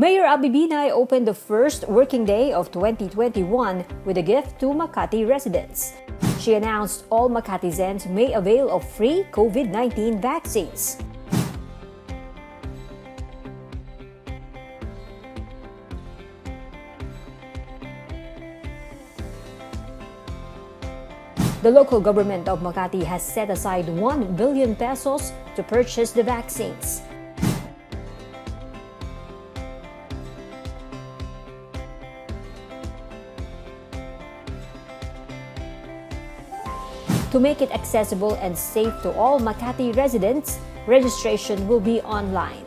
Mayor Abby Binay opened the first working day of 2021 with a gift to Makati residents. She announced all Makatizens may avail of free COVID-19 vaccines. The local government of Makati has set aside 1 billion pesos to purchase the vaccines. To make it accessible and safe to all Makati residents, registration will be online.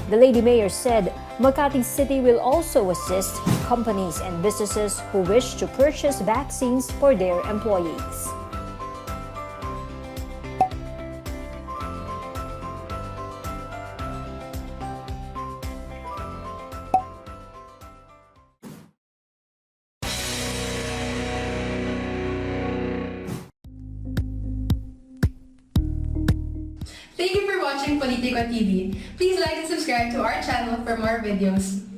The Lady Mayor said Makati City will also assist companies and businesses who wish to purchase vaccines for their employees. Thank you for watching Politico TV. Please like and subscribe to our channel for more videos.